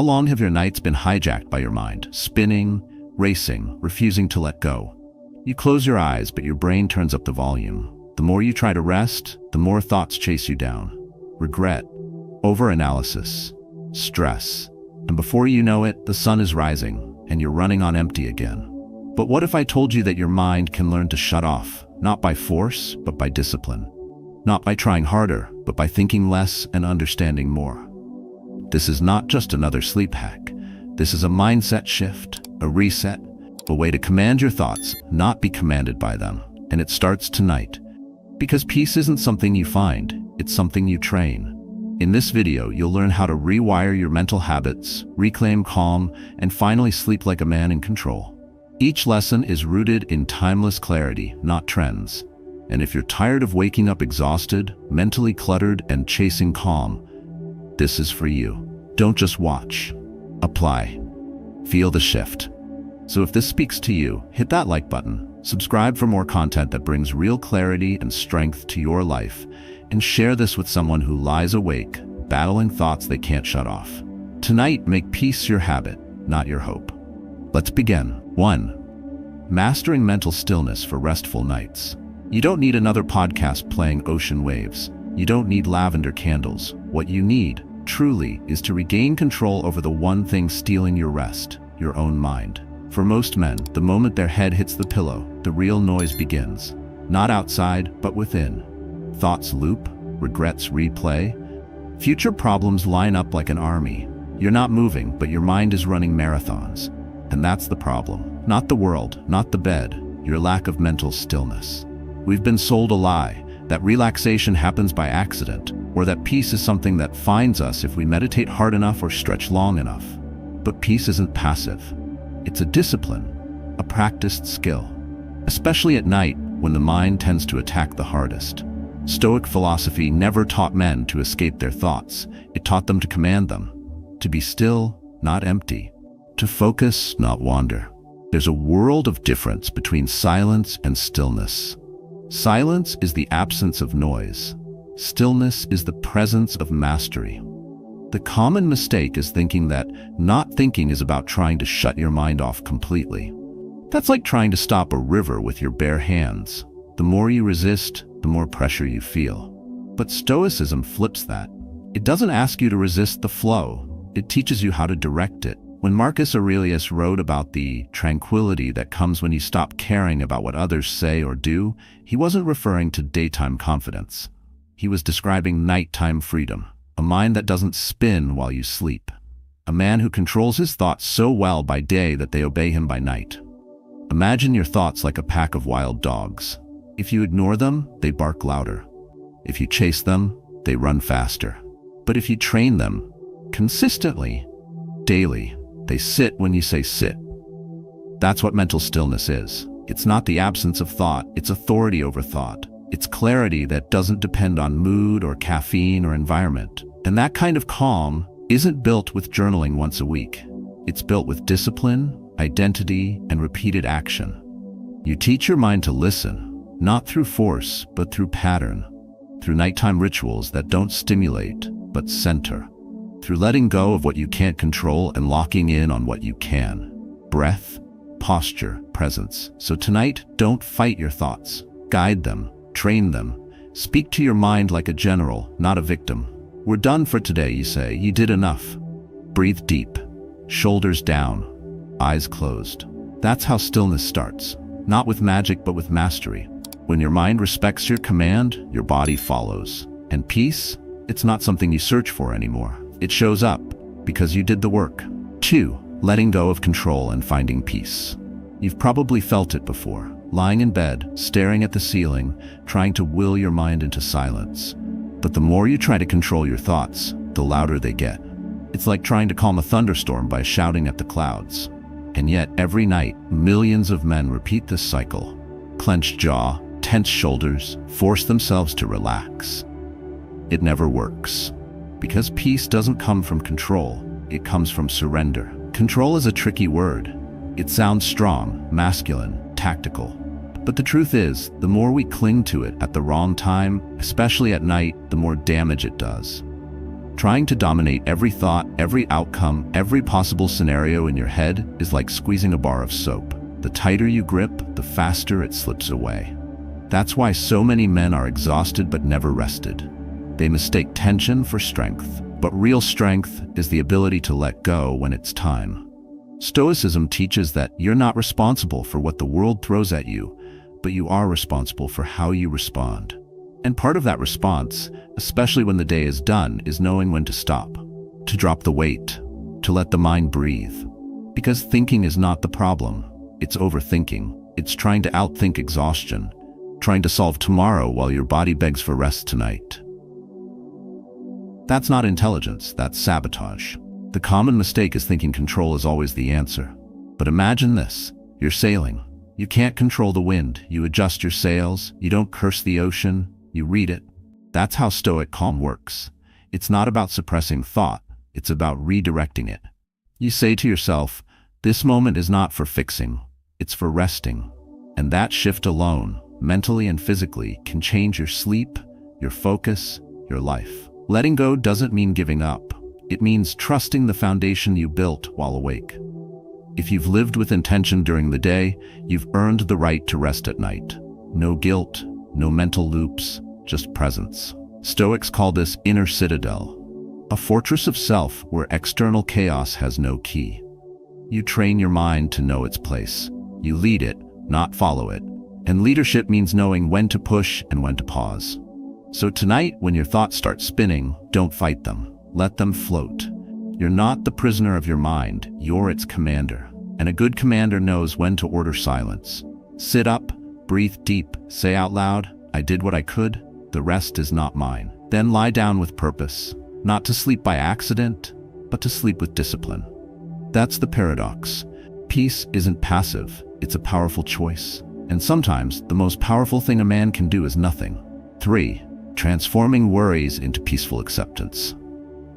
How long have your nights been hijacked by your mind, spinning, racing, refusing to let go? You close your eyes, but your brain turns up the volume. The more you try to rest, the more thoughts chase you down. Regret, overanalysis, stress. And before you know it, the sun is rising, and you're running on empty again. But what if I told you that your mind can learn to shut off, not by force, but by discipline? Not by trying harder, but by thinking less and understanding more. This is not just another sleep hack. This is a mindset shift, a reset, a way to command your thoughts, not be commanded by them. And it starts tonight. Because peace isn't something you find, it's something you train. In this video, you'll learn how to rewire your mental habits, reclaim calm, and finally sleep like a man in control. Each lesson is rooted in timeless clarity, not trends. And if you're tired of waking up exhausted, mentally cluttered, and chasing calm, this is for you. Don't just watch. Apply. Feel the shift. So if this speaks to you, hit that like button, subscribe for more content that brings real clarity and strength to your life, and share this with someone who lies awake, battling thoughts they can't shut off. Tonight, make peace your habit, not your hope. Let's begin. 1. Mastering mental stillness for restful nights. You don't need another podcast playing ocean waves. You don't need lavender candles. What you need, truly, is to regain control over the one thing stealing your rest, your own mind. For most men, the moment their head hits the pillow, the real noise begins. Not outside, but within. Thoughts loop, regrets replay. Future problems line up like an army. You're not moving, but your mind is running marathons. And that's the problem. Not the world, not the bed, your lack of mental stillness. We've been sold a lie, that relaxation happens by accident, or that peace is something that finds us if we meditate hard enough or stretch long enough. But peace isn't passive. It's a discipline, a practiced skill, especially at night when the mind tends to attack the hardest. Stoic philosophy never taught men to escape their thoughts. It taught them to command them, to be still, not empty, to focus, not wander. There's a world of difference between silence and stillness. Silence is the absence of noise. Stillness is the presence of mastery. The common mistake is thinking that not thinking is about trying to shut your mind off completely. That's like trying to stop a river with your bare hands. The more you resist, the more pressure you feel. But Stoicism flips that. It doesn't ask you to resist the flow. It teaches you how to direct it. When Marcus Aurelius wrote about the tranquility that comes when you stop caring about what others say or do, he wasn't referring to daytime confidence. He was describing nighttime freedom. A mind that doesn't spin while you sleep. A man who controls his thoughts so well by day that they obey him by night. Imagine your thoughts like a pack of wild dogs. If you ignore them, they bark louder. If you chase them, they run faster. But if you train them, consistently, daily, they sit when you say sit. That's what mental stillness is. It's not the absence of thought, it's authority over thought. It's clarity that doesn't depend on mood or caffeine or environment. And that kind of calm isn't built with journaling once a week. It's built with discipline, identity, and repeated action. You teach your mind to listen, not through force, but through pattern. Through nighttime rituals that don't stimulate, but center. Through letting go of what you can't control and locking in on what you can. Breath, posture, presence. So tonight, don't fight your thoughts. Guide them, train them. Speak to your mind like a general, not a victim. We're done for today, you say. You did enough. Breathe deep. Shoulders down. Eyes closed. That's how stillness starts. Not with magic, but with mastery. When your mind respects your command, your body follows. And peace? It's not something you search for anymore. It shows up because you did the work. 2. Letting go of control and finding peace. You've probably felt it before. Lying in bed, staring at the ceiling, trying to will your mind into silence. But the more you try to control your thoughts, the louder they get. It's like trying to calm a thunderstorm by shouting at the clouds. And yet, every night, millions of men repeat this cycle. Clenched jaw, tense shoulders, force themselves to relax. It never works. Because peace doesn't come from control, it comes from surrender. Control is a tricky word. It sounds strong, masculine, tactical. But the truth is, the more we cling to it at the wrong time, especially at night, the more damage it does. Trying to dominate every thought, every outcome, every possible scenario in your head is like squeezing a bar of soap. The tighter you grip, the faster it slips away. That's why so many men are exhausted but never rested. They mistake tension for strength, but real strength is the ability to let go when it's time. Stoicism teaches that you're not responsible for what the world throws at you, but you are responsible for how you respond. And part of that response, especially when the day is done, is knowing when to stop, to drop the weight, to let the mind breathe. Because thinking is not the problem. It's overthinking. It's trying to outthink exhaustion, trying to solve tomorrow while your body begs for rest tonight. That's not intelligence, that's sabotage. The common mistake is thinking control is always the answer. But imagine this, you're sailing. You can't control the wind, you adjust your sails, you don't curse the ocean, you read it. That's how Stoic calm works. It's not about suppressing thought, it's about redirecting it. You say to yourself, this moment is not for fixing, it's for resting. And that shift alone, mentally and physically, can change your sleep, your focus, your life. Letting go doesn't mean giving up. It means trusting the foundation you built while awake. If you've lived with intention during the day, you've earned the right to rest at night. No guilt, no mental loops, just presence. Stoics call this inner citadel, a fortress of self where external chaos has no key. You train your mind to know its place. You lead it, not follow it. And leadership means knowing when to push and when to pause. So tonight, when your thoughts start spinning, don't fight them. Let them float. You're not the prisoner of your mind, you're its commander. And a good commander knows when to order silence. Sit up, breathe deep, say out loud, I did what I could, the rest is not mine. Then lie down with purpose, not to sleep by accident, but to sleep with discipline. That's the paradox. Peace isn't passive, it's a powerful choice. And sometimes, the most powerful thing a man can do is nothing. 3. Transforming worries into peaceful acceptance.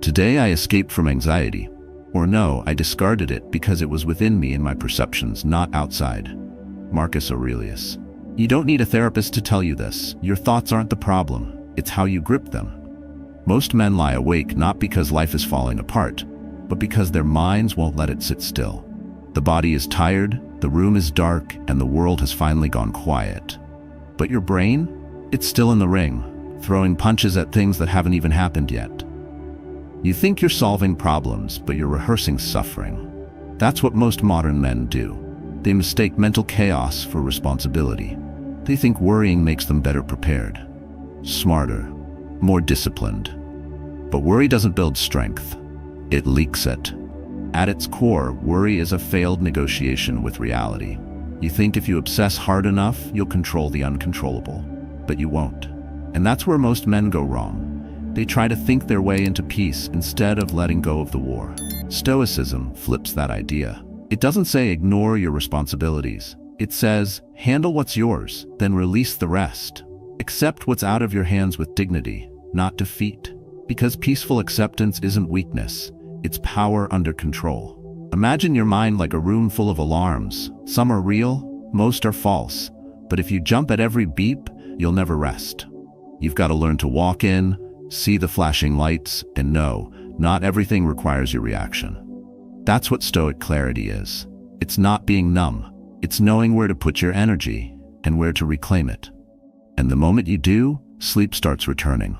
Today I escaped from anxiety. Or no, I discarded it because it was within me and my perceptions, not outside. Marcus Aurelius. You don't need a therapist to tell you this. Your thoughts aren't the problem. It's how you grip them. Most men lie awake not because life is falling apart, but because their minds won't let it sit still. The body is tired, the room is dark, and the world has finally gone quiet. But your brain? It's still in the ring, throwing punches at things that haven't even happened yet. You think you're solving problems, but you're rehearsing suffering. That's what most modern men do. They mistake mental chaos for responsibility. They think worrying makes them better prepared, smarter, more disciplined. But worry doesn't build strength. It leaks it. At its core, worry is a failed negotiation with reality. You think if you obsess hard enough, you'll control the uncontrollable. But you won't. And that's where most men go wrong. They try to think their way into peace instead of letting go of the war. Stoicism flips that idea. It doesn't say ignore your responsibilities. It says, handle what's yours, then release the rest. Accept what's out of your hands with dignity, not defeat. Because peaceful acceptance isn't weakness, it's power under control. Imagine your mind like a room full of alarms. Some are real, most are false. But if you jump at every beep, you'll never rest. You've got to learn to walk in, see the flashing lights, and know, not everything requires your reaction. That's what Stoic clarity is. It's not being numb. It's knowing where to put your energy and where to reclaim it. And the moment you do, sleep starts returning.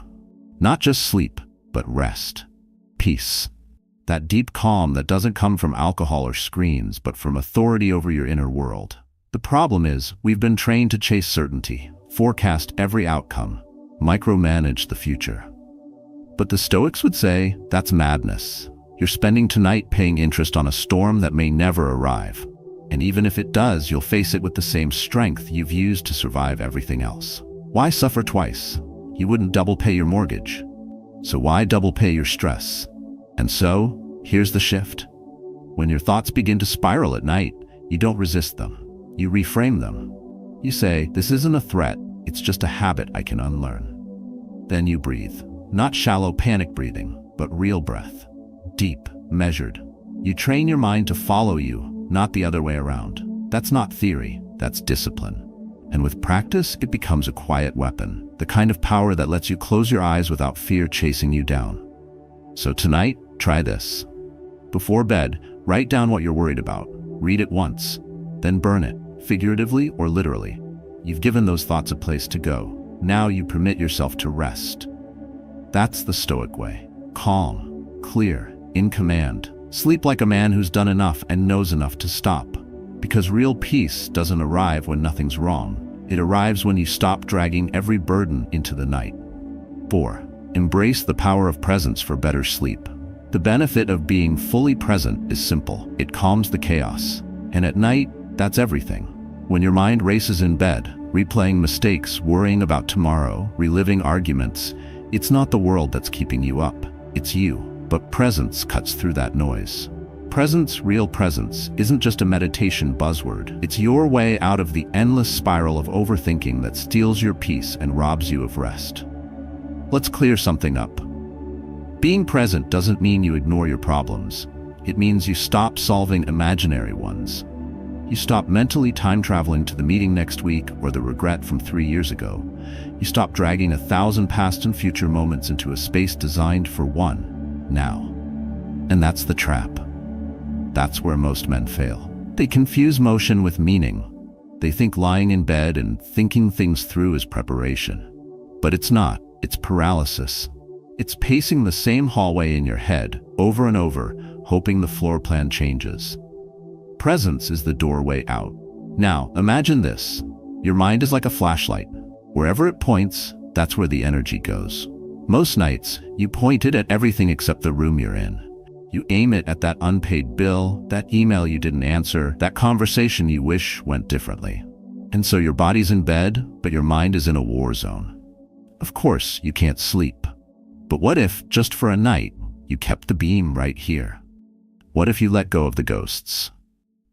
Not just sleep, but rest. Peace. That deep calm that doesn't come from alcohol or screens, but from authority over your inner world. The problem is, we've been trained to chase certainty, forecast every outcome, micromanage the future. But the Stoics would say, that's madness. You're spending tonight paying interest on a storm that may never arrive. And even if it does, you'll face it with the same strength you've used to survive everything else. Why suffer twice? You wouldn't double pay your mortgage. So why double pay your stress? And so, here's the shift. When your thoughts begin to spiral at night, you don't resist them. You reframe them. You say, this isn't a threat, it's just a habit I can unlearn. Then you breathe. Not shallow panic breathing, but real breath. Deep, measured. You train your mind to follow you, not the other way around. That's not theory, that's discipline. And with practice, it becomes a quiet weapon, the kind of power that lets you close your eyes without fear chasing you down. So tonight, try this. Before bed, write down what you're worried about. Read it once, then burn it, figuratively or literally. You've given those thoughts a place to go. Now you permit yourself to rest. That's the Stoic way. Calm, clear, in command. Sleep like a man who's done enough and knows enough to stop. Because real peace doesn't arrive when nothing's wrong. It arrives when you stop dragging every burden into the night. 4. Embrace the power of presence for better sleep. The benefit of being fully present is simple. It calms the chaos. And at night, that's everything. When your mind races in bed, replaying mistakes, worrying about tomorrow, reliving arguments, it's not the world that's keeping you up. It's you. But presence cuts through that noise. Presence, real presence, isn't just a meditation buzzword. It's your way out of the endless spiral of overthinking that steals your peace and robs you of rest. Let's clear something up. Being present doesn't mean you ignore your problems. It means you stop solving imaginary ones. You stop mentally time-traveling to the meeting next week or the regret from 3 years ago. You stop dragging 1,000 past and future moments into a space designed for one, now. And that's the trap. That's where most men fail. They confuse motion with meaning. They think lying in bed and thinking things through is preparation. But it's not. It's paralysis. It's pacing the same hallway in your head over and over, hoping the floor plan changes. Presence is the doorway out. Now, imagine this. Your mind is like a flashlight. Wherever it points, that's where the energy goes. Most nights, you point it at everything except the room you're in. You aim it at that unpaid bill, that email you didn't answer, that conversation you wish went differently. And so your body's in bed, but your mind is in a war zone. Of course, you can't sleep. But what if, just for a night, you kept the beam right here? What if you let go of the ghosts?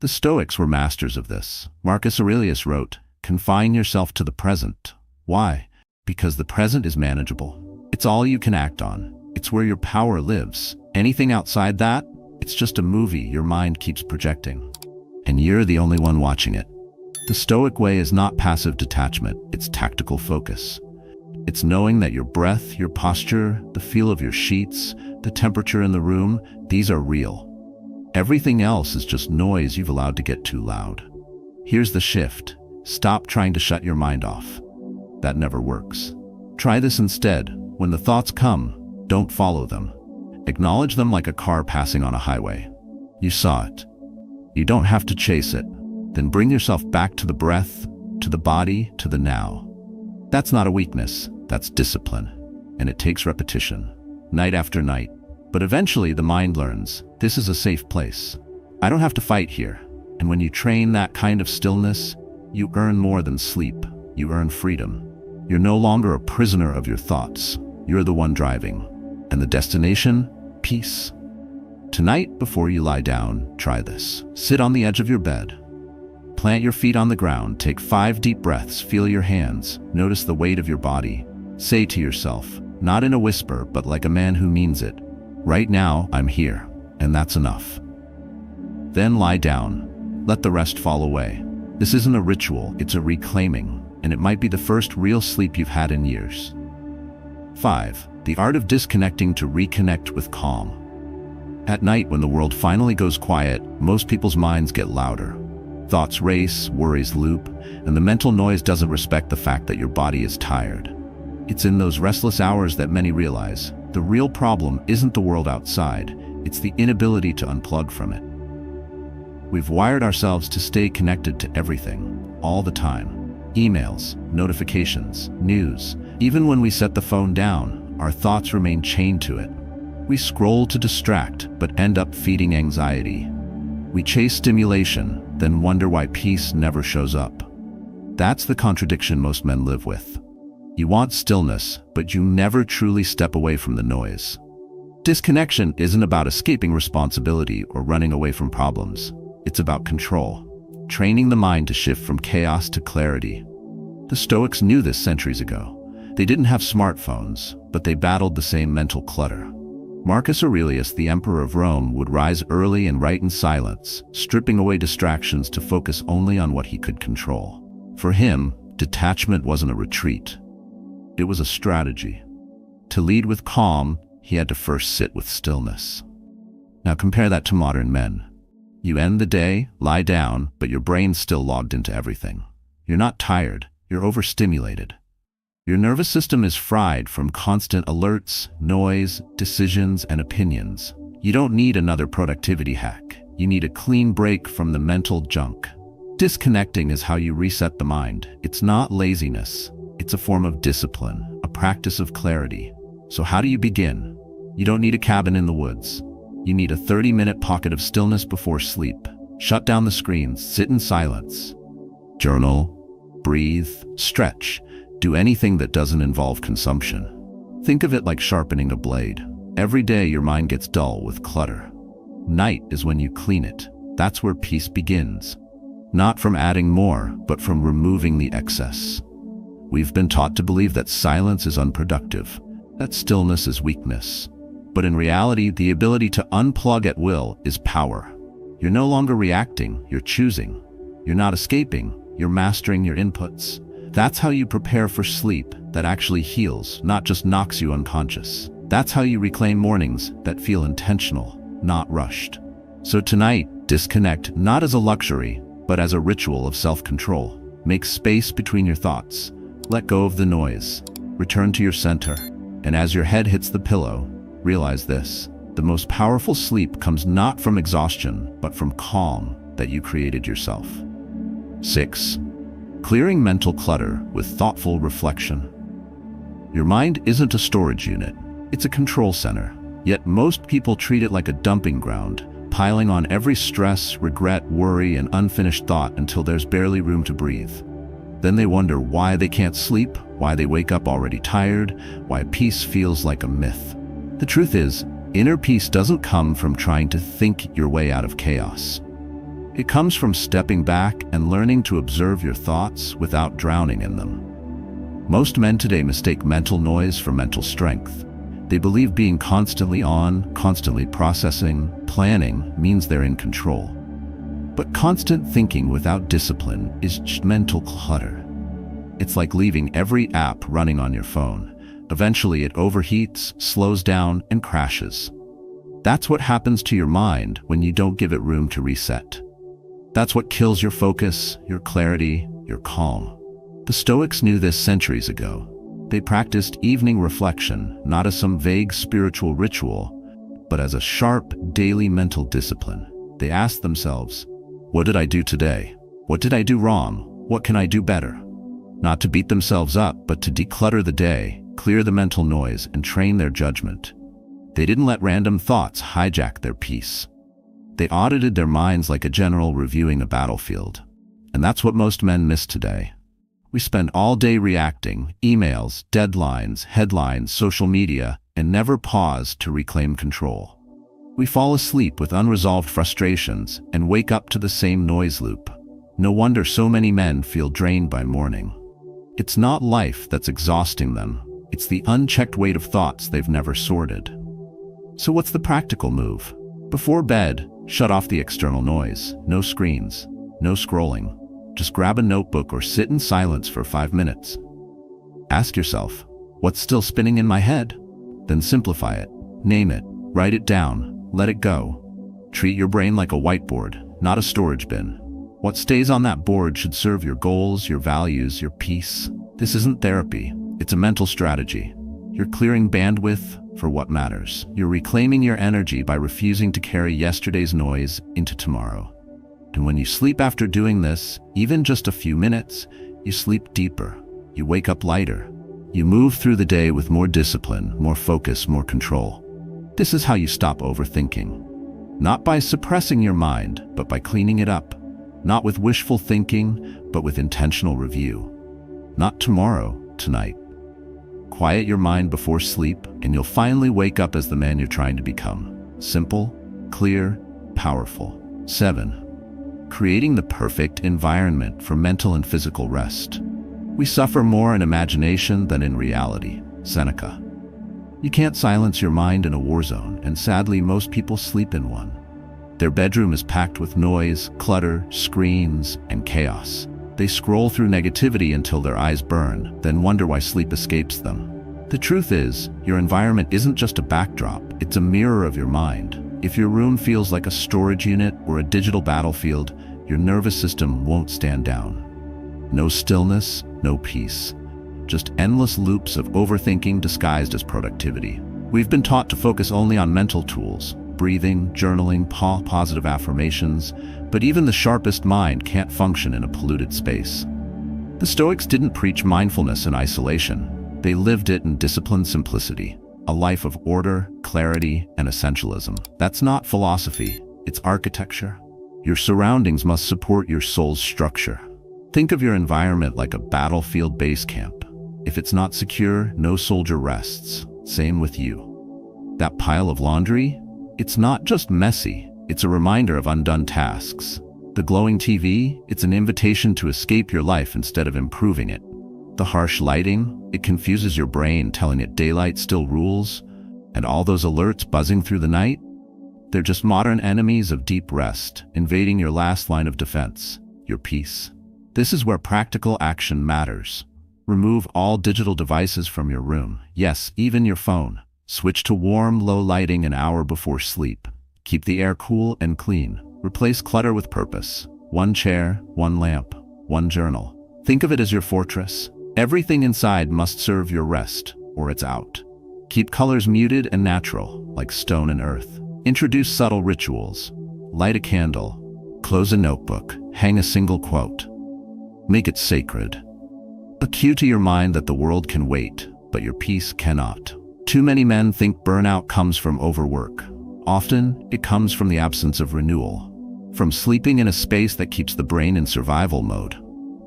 The Stoics were masters of this. Marcus Aurelius wrote, "Confine yourself to the present." Why? Because the present is manageable. It's all you can act on. It's where your power lives. Anything outside that, it's just a movie your mind keeps projecting. And you're the only one watching it. The Stoic way is not passive detachment, it's tactical focus. It's knowing that your breath, your posture, the feel of your sheets, the temperature in the room, these are real. Everything else is just noise you've allowed to get too loud. Here's the shift. Stop trying to shut your mind off. That never works. Try this instead. When the thoughts come, don't follow them. Acknowledge them like a car passing on a highway. You saw it. You don't have to chase it. Then bring yourself back to the breath, to the body, to the now. That's not a weakness, that's discipline. And it takes repetition, night after night. But eventually the mind learns, this is a safe place. I don't have to fight here. And when you train that kind of stillness, you earn more than sleep. You earn freedom. You're no longer a prisoner of your thoughts. You're the one driving. And the destination? Peace. Tonight, before you lie down, try this. Sit on the edge of your bed. Plant your feet on the ground. Take 5 deep breaths. Feel your hands. Notice the weight of your body. Say to yourself, not in a whisper, but like a man who means it, right now, I'm here, and that's enough. Then lie down. Let the rest fall away. This isn't a ritual, it's a reclaiming, and it might be the first real sleep you've had in years. 5. The art of disconnecting to reconnect with calm. At night, when the world finally goes quiet, most people's minds get louder. Thoughts race, worries loop, and the mental noise doesn't respect the fact that your body is tired. It's in those restless hours that many realize the real problem isn't the world outside, it's the inability to unplug from it. We've wired ourselves to stay connected to everything, all the time. Emails, notifications, news. Even when we set the phone down, our thoughts remain chained to it. We scroll to distract, but end up feeding anxiety. We chase stimulation, then wonder why peace never shows up. That's the contradiction most men live with. You want stillness, but you never truly step away from the noise. Disconnection isn't about escaping responsibility or running away from problems. It's about control, training the mind to shift from chaos to clarity. The Stoics knew this centuries ago. They didn't have smartphones, but they battled the same mental clutter. Marcus Aurelius, the emperor of Rome, would rise early and write in silence, stripping away distractions to focus only on what he could control. For him, detachment wasn't a retreat. It was a strategy. To lead with calm, he had to first sit with stillness. Now compare that to modern men. You end the day, lie down, but your brain's still logged into everything. You're not tired, you're overstimulated. Your nervous system is fried from constant alerts, noise, decisions, and opinions. You don't need another productivity hack. You need a clean break from the mental junk. Disconnecting is how you reset the mind. It's not laziness. It's a form of discipline, a practice of clarity. So how do you begin? You don't need a cabin in the woods. You need a 30-minute pocket of stillness before sleep. Shut down the screens, sit in silence. Journal, breathe, stretch. Do anything that doesn't involve consumption. Think of it like sharpening a blade. Every day your mind gets dull with clutter. Night is when you clean it. That's where peace begins. Not from adding more, but from removing the excess. We've been taught to believe that silence is unproductive, that stillness is weakness. But in reality, the ability to unplug at will is power. You're no longer reacting, you're choosing. You're not escaping, you're mastering your inputs. That's how you prepare for sleep that actually heals, not just knocks you unconscious. That's how you reclaim mornings that feel intentional, not rushed. So tonight, disconnect not as a luxury, but as a ritual of self-control. Make space between your thoughts. Let go of the noise. Return to your center. And as your head hits the pillow, realize this: the most powerful sleep comes not from exhaustion, but from calm that you created yourself. 6. Clearing mental clutter with thoughtful reflection. Your mind isn't a storage unit, it's a control center. Yet most people treat it like a dumping ground, piling on every stress, regret, worry, and unfinished thought until there's barely room to breathe. Then they wonder why they can't sleep, why they wake up already tired, why peace feels like a myth. The truth is, inner peace doesn't come from trying to think your way out of chaos. It comes from stepping back and learning to observe your thoughts without drowning in them. Most men today mistake mental noise for mental strength. They believe being constantly on, constantly processing, planning means they're in control. But constant thinking without discipline is just mental clutter. It's like leaving every app running on your phone. Eventually it overheats, slows down, and crashes. That's what happens to your mind when you don't give it room to reset. That's what kills your focus, your clarity, your calm. The Stoics knew this centuries ago. They practiced evening reflection, not as some vague spiritual ritual, but as a sharp, daily mental discipline. They asked themselves, what did I do today? What did I do wrong? What can I do better? Not to beat themselves up, but to declutter the day, clear the mental noise, and train their judgment. They didn't let random thoughts hijack their peace. They audited their minds like a general reviewing a battlefield. And that's what most men miss today. We spend all day reacting, emails, deadlines, headlines, social media, and never pause to reclaim control. We fall asleep with unresolved frustrations and wake up to the same noise loop. No wonder so many men feel drained by morning. It's not life that's exhausting them. It's the unchecked weight of thoughts they've never sorted. So what's the practical move? Before bed, shut off the external noise. No screens, no scrolling. Just grab a notebook or sit in silence for 5 minutes. Ask yourself, what's still spinning in my head? Then simplify it. Name it. Write it down. Let it go. Treat your brain like a whiteboard, not a storage bin. What stays on that board should serve your goals, your values, your peace. This isn't therapy. It's a mental strategy. You're clearing bandwidth for what matters. You're reclaiming your energy by refusing to carry yesterday's noise into tomorrow. And when you sleep after doing this, even just a few minutes, you sleep deeper. You wake up lighter. You move through the day with more discipline, more focus, more control. This is how you stop overthinking. Not by suppressing your mind, but by cleaning it up. Not with wishful thinking, but with intentional review. Not tomorrow, tonight. Quiet your mind before sleep, and you'll finally wake up as the man you're trying to become. Simple, clear, powerful. 7. Creating the perfect environment for mental and physical rest. We suffer more in imagination than in reality. Seneca. You can't silence your mind in a war zone, and sadly most people sleep in one. Their bedroom is packed with noise, clutter, screens, and chaos. They scroll through negativity until their eyes burn, then wonder why sleep escapes them. The truth is, your environment isn't just a backdrop, it's a mirror of your mind. If your room feels like a storage unit or a digital battlefield, your nervous system won't stand down. No stillness, no peace. Just endless loops of overthinking disguised as productivity. We've been taught to focus only on mental tools, breathing, journaling, positive affirmations, but even the sharpest mind can't function in a polluted space. The Stoics didn't preach mindfulness in isolation. They lived it in disciplined simplicity, a life of order, clarity, and essentialism. That's not philosophy, it's architecture. Your surroundings must support your soul's structure. Think of your environment like a battlefield base camp. If it's not secure, no soldier rests. Same with you. That pile of laundry? It's not just messy, it's a reminder of undone tasks. The glowing TV? It's an invitation to escape your life instead of improving it. The harsh lighting? It confuses your brain, telling it daylight still rules. And all those alerts buzzing through the night? They're just modern enemies of deep rest, invading your last line of defense, your peace. This is where practical action matters. Remove all digital devices from your room. Yes, even your phone. Switch to warm, low lighting an hour before sleep. Keep the air cool and clean. Replace clutter with purpose. One chair, one lamp, one journal. Think of it as your fortress. Everything inside must serve your rest, or it's out. Keep colors muted and natural, like stone and earth. Introduce subtle rituals. Light a candle. Close a notebook. Hang a single quote. Make it sacred. A cue to your mind that the world can wait, but your peace cannot. Too many men think burnout comes from overwork. Often, it comes from the absence of renewal. From sleeping in a space that keeps the brain in survival mode.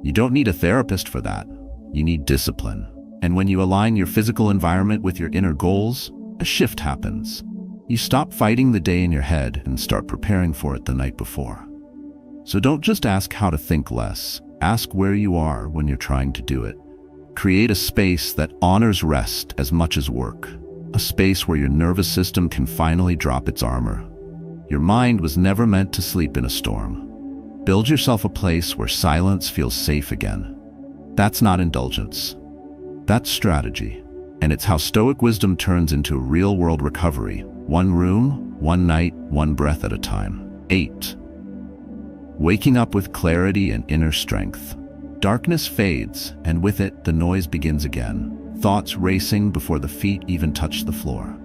You don't need a therapist for that. You need discipline. And when you align your physical environment with your inner goals, a shift happens. You stop fighting the day in your head and start preparing for it the night before. So don't just ask how to think less. Ask where you are when you're trying to do it. Create a space that honors rest as much as work. A space where your nervous system can finally drop its armor. Your mind was never meant to sleep in a storm. Build yourself a place where silence feels safe again. That's not indulgence. That's strategy. And it's how Stoic wisdom turns into real-world recovery. One room, one night, one breath at a time. 8. Waking up with clarity and inner strength. Darkness fades, and with it, the noise begins again. Thoughts racing before the feet even touch the floor.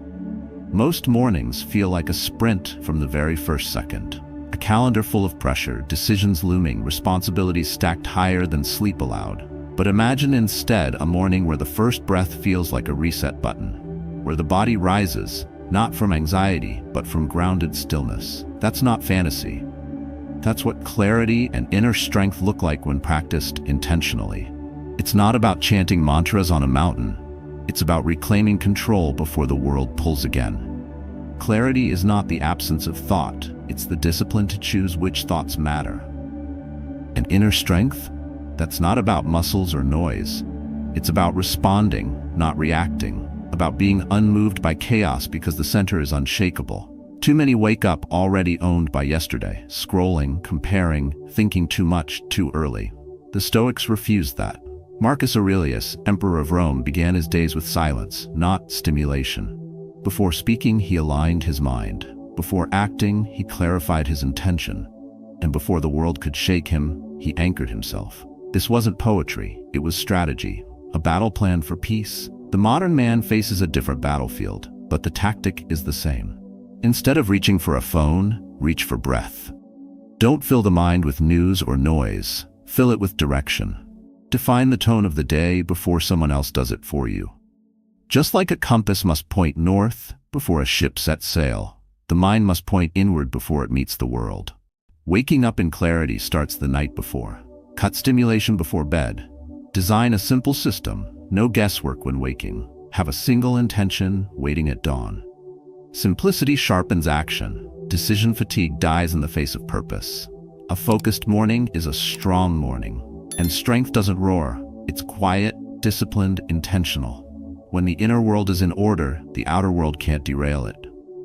Most mornings feel like a sprint from the very first second. A calendar full of pressure, decisions looming, responsibilities stacked higher than sleep allowed. But imagine instead a morning where the first breath feels like a reset button, where the body rises, not from anxiety, but from grounded stillness. That's not fantasy. That's what clarity and inner strength look like when practiced intentionally. It's not about chanting mantras on a mountain. It's about reclaiming control before the world pulls again. Clarity is not the absence of thought. It's the discipline to choose which thoughts matter. And inner strength? That's not about muscles or noise. It's about responding, not reacting. About being unmoved by chaos because the center is unshakable. Too many wake up already owned by yesterday, scrolling, comparing, thinking too much, too early. The Stoics refused that. Marcus Aurelius, Emperor of Rome, began his days with silence, not stimulation. Before speaking, he aligned his mind. Before acting, he clarified his intention. And before the world could shake him, he anchored himself. This wasn't poetry, it was strategy, a battle plan for peace. The modern man faces a different battlefield, but the tactic is the same. Instead of reaching for a phone, reach for breath. Don't fill the mind with news or noise, fill it with direction. Define the tone of the day before someone else does it for you. Just like a compass must point north before a ship sets sail, the mind must point inward before it meets the world. Waking up in clarity starts the night before. Cut stimulation before bed. Design a simple system, no guesswork when waking. Have a single intention waiting at dawn. Simplicity sharpens action. Decision fatigue dies in the face of purpose. A focused morning is a strong morning. And strength doesn't roar. It's quiet, disciplined, intentional. When the inner world is in order, the outer world can't derail it.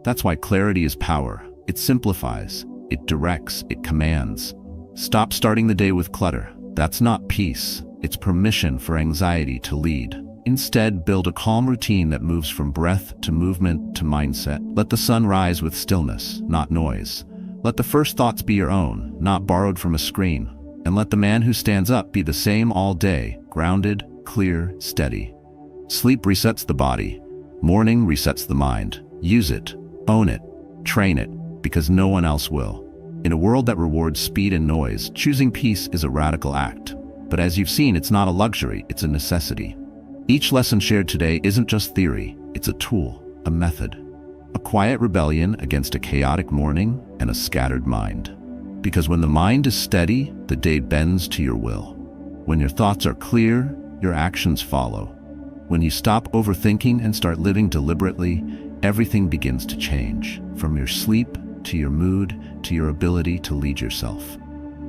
That's why clarity is power. It simplifies, it directs, it commands. Stop starting the day with clutter. That's not peace. It's permission for anxiety to lead. Instead, build a calm routine that moves from breath to movement to mindset. Let the sun rise with stillness, not noise. Let the first thoughts be your own, not borrowed from a screen. And let the man who stands up be the same all day, grounded, clear, steady. Sleep resets the body. Morning resets the mind. Use it, own it, train it, because no one else will. In a world that rewards speed and noise, choosing peace is a radical act. But as you've seen, it's not a luxury, it's a necessity. Each lesson shared today isn't just theory, it's a tool, a method. A quiet rebellion against a chaotic morning and a scattered mind. Because when the mind is steady, the day bends to your will. When your thoughts are clear, your actions follow. When you stop overthinking and start living deliberately, everything begins to change, from your sleep to your mood to your ability to lead yourself.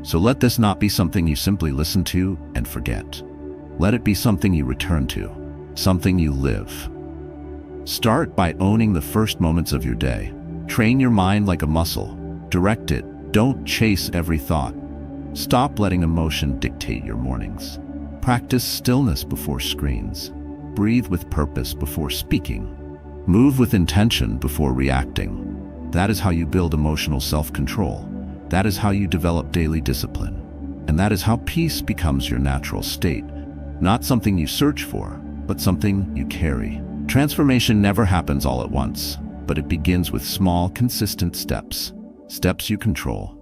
So let this not be something you simply listen to and forget. Let it be something you return to, something you live. Start by owning the first moments of your day. Train your mind like a muscle. Direct it. Don't chase every thought. Stop letting emotion dictate your mornings. Practice stillness before screens. Breathe with purpose before speaking. Move with intention before reacting. That is how you build emotional self-control. That is how you develop daily discipline. And that is how peace becomes your natural state. Not something you search for, but something you carry. Transformation never happens all at once, but it begins with small, consistent steps. Steps you control.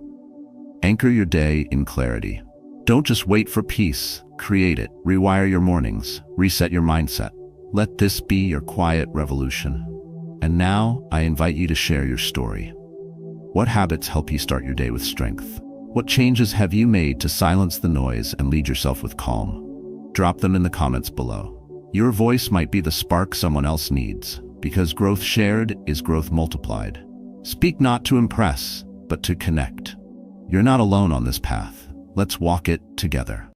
Anchor your day in clarity. Don't just wait for peace. Create it. Rewire your mornings. Reset your mindset. Let this be your quiet revolution. And now, I invite you to share your story. What habits help you start your day with strength? What changes have you made to silence the noise and lead yourself with calm? Drop them in the comments below. Your voice might be the spark someone else needs, because growth shared is growth multiplied. Speak not to impress, but to connect. You're not alone on this path. Let's walk it together.